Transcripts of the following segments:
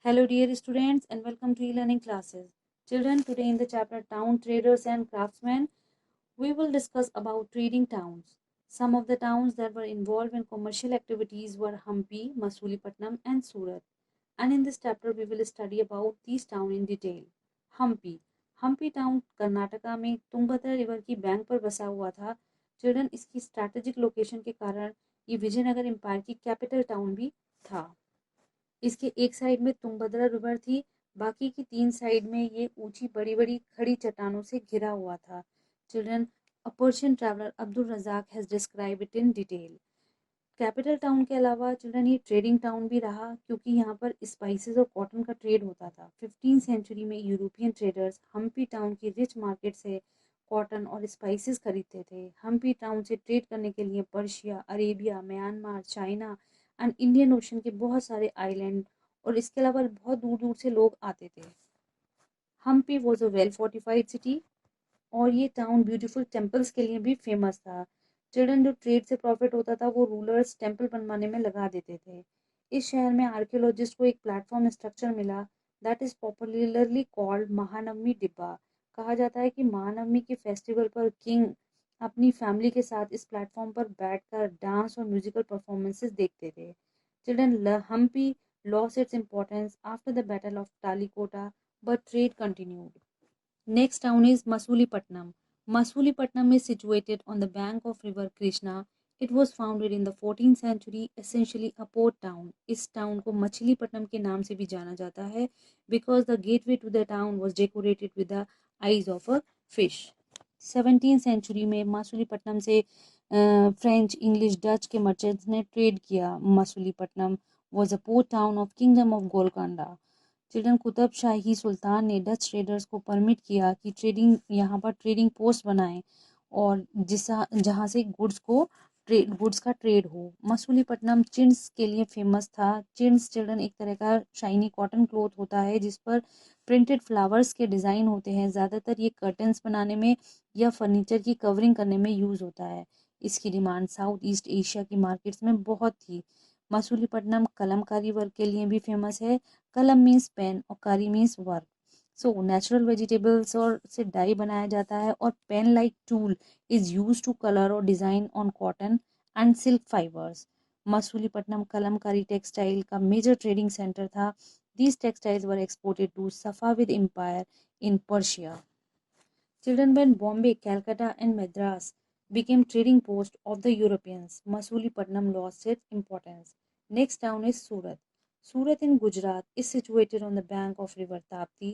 Hello dear students and welcome to e-learning classes. Children, today in the chapter Town Traders and Craftsmen, we will discuss about trading towns. Some of the towns that were involved in commercial activities were Hampi, Masulipatnam and Surat. And in this chapter we will study about these towns in detail. Hampi. Hampi town Karnataka में Tungabhadra river की bank पर बसा हुआ था. Children, इसकी strategic location के कारण ये विजयनगर एम्पायर की कैपिटल टाउन भी था. इसके एक साइड में तुंगभद्रा रिवर थी, बाकी की 3 साइड में ये ऊंची बड़ी-बड़ी खड़ी चट्टानों से घिरा हुआ था. Children, a Persian traveller Abdul Razzaq has describe it in detail. Capital town के अलावा चिल्ड्रन ये ट्रेडिंग टाउन भी रहा, क्योंकि यहाँ पर स्पाइसेस और कॉटन का ट्रेड होता था. 15th सेंचुरी में यूरोपियन ट्रेडर्स हम्पी टाउन की रिच मार्केट से कॉटन और स्पाइसेस खरीदते थे. हम्पी टाउन से ट्रेड करने के लिए Persia, Arabia, Myanmar, China and Indian ocean के बहुत सारे आइलैंड और इसके अलावा बहुत दूर दूर से लोग आते थे. Hampi was a well fortified city और ये टाउन ब्यूटीफुल टेम्पल्स के लिए भी फेमस था. चिल्ड्रन, जो ट्रेड से प्रॉफिट होता था वो रूलर्स टेम्पल बनवाने में लगा देते थे. इस शहर में आर्कियोलॉजिस्ट को एक प्लेटफॉर्म स्ट्रक्चर मिला that is popularly called Mahanavami डिब्बा. कहा जाता है कि महानवमी के फेस्टिवल पर किंग अपनी फैमिली के साथ इस प्लेटफॉर्म पर बैठकर डांस और म्यूजिकल परफॉर्मेंसेस देखते थे. Children, Hampi lost its importance after the Battle of Talikota, but trade continued. Next town is Masulipatam. Masulipatam is situated on the bank of river Krishna. It was founded in the 14th century, essentially a port town. इस town को मछलीपट्टनम के नाम से भी जाना जाता है because the gateway to the town was decorated with the eyes of a fish. 17th century में मसूलीपट्टनम से फ्रेंच, इंग्लिश, डच के मर्चेंट्स ने ट्रेड किया. Masulipatnam was a port town of Kingdom of Golconda. Children, Qutb Shahi सुल्तान ने डच ट्रेडर्स को permit किया कि ट्रेडिंग यहाँ पर ट्रेडिंग पोस्ट बनाएं और जहाँ से गुड्स का ट्रेड हो. मसूलीपट्टनम चिन्स के लिए फेमस था. चिन्स चिल्ड्रन एक तरह का शाइनी कॉटन क्लोथ होता है जिस पर प्रिंटेड फ्लावर्स के डिज़ाइन होते हैं. ज़्यादातर ये कर्टन्स बनाने में या फर्नीचर की कवरिंग करने में यूज़ होता है. इसकी डिमांड साउथ ईस्ट एशिया की मार्केट्स में बहुत थी. मसूलीपट्टनम कलमकारी वर्क के लिए भी फेमस है. कलम मीन्स पेन और कारी means work. So natural vegetables और से डाई बनाया जाता है और pen like tool is use to colour और design on cotton and silk fibres. Masulipatnam Kalamkari textile का मेजर ट्रेडिंग सेंटर था. These textiles were exported to Safavid empire in Persia. Children, when Bombay, Calcutta and Madras became trading posts of the Europeans, Masulipatam lost its importance. Next town is Surat. Surat in Gujarat is situated on the bank of river Tapti.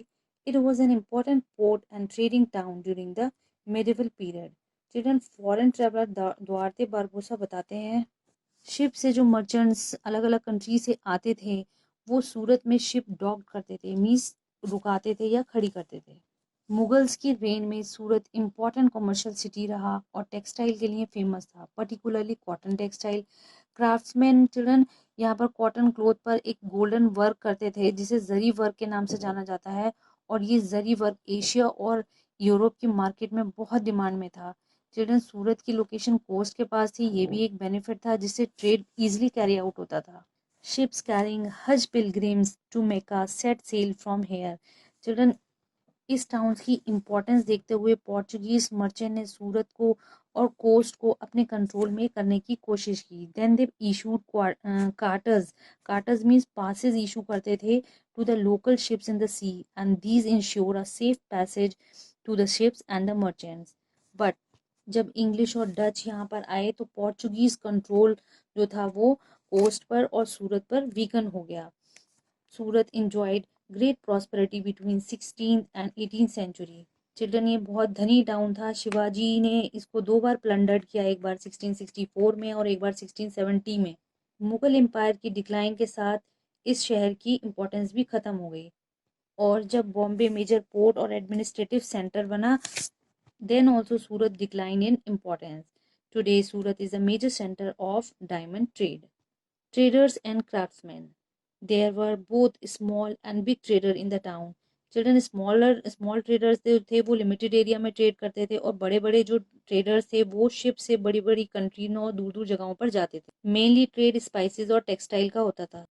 It was an important port and trading town during the medieval period. Children, foreign traveler Duarte Barbosa बताते हैं ship से जो merchants अलग अलग country से आते थे वो सूरत में शिप डॉक करते थे, मीन्स रुकाते थे या खड़ी करते थे. मुगल्स की रेन में सूरत इम्पॉर्टेंट कमर्शियल सिटी रहा और टेक्सटाइल के लिए फेमस था, particularly cotton textile. Craftsman children यहाँ पर कॉटन क्लोथ पर एक गोल्डन वर्क करते थे जिसे जरी वर्क के नाम से जाना जाता है और ये जरी वर्क एशिया और यूरोप की मार्केट में बहुत डिमांड में था. चिल्ड्रन, सूरत की लोकेशन कोस्ट के पास थी, ये भी एक बेनिफिट था जिससे ट्रेड इजीली कैरी आउट होता था. Ships carrying hajj pilgrims to Mecca set sail from here. Children, इस टाउन की इम्पोर्टेंस देखते हुए पोर्चुगीज मर्चेंट ने सूरत को और कोस्ट को अपने कंट्रोल में करने की कोशिश की. Then they issued cartaz means passes issue करते थे to the local ships in the sea and these ensure a safe passage to the ships and the merchants. But जब इंग्लिश और डच यहाँ पर आए तो पोर्चुगीज कंट्रोल जो था वो कोस्ट पर और सूरत पर वीकन हो गया. सूरत enjoyed great prosperity between 16th and 18th century. Children, ये बहुत धनी टाउन था. शिवाजी ने इसको 2 बार प्लंडर्ड किया, एक बार 1664 में और एक बार 1670 में. मुगल एम्पायर की डिक्लाइन के साथ इस शहर की इम्पोर्टेंस भी खत्म हो गई और जब बॉम्बे मेजर पोर्ट और एडमिनिस्ट्रेटिव सेंटर बना then also Surat declined in importance. Today Surat is a major center of diamond trade. Traders and craftsmen. There were both small and big trader in the town. Children, small traders थे वो limited area में trade करते थे और बड़े बड़े जो traders थे वो शिप से बड़ी बड़ी कंट्री और दूर दूर जगहों पर जाते थे. मेनली ट्रेड स्पाइसेस और टेक्सटाइल का होता था.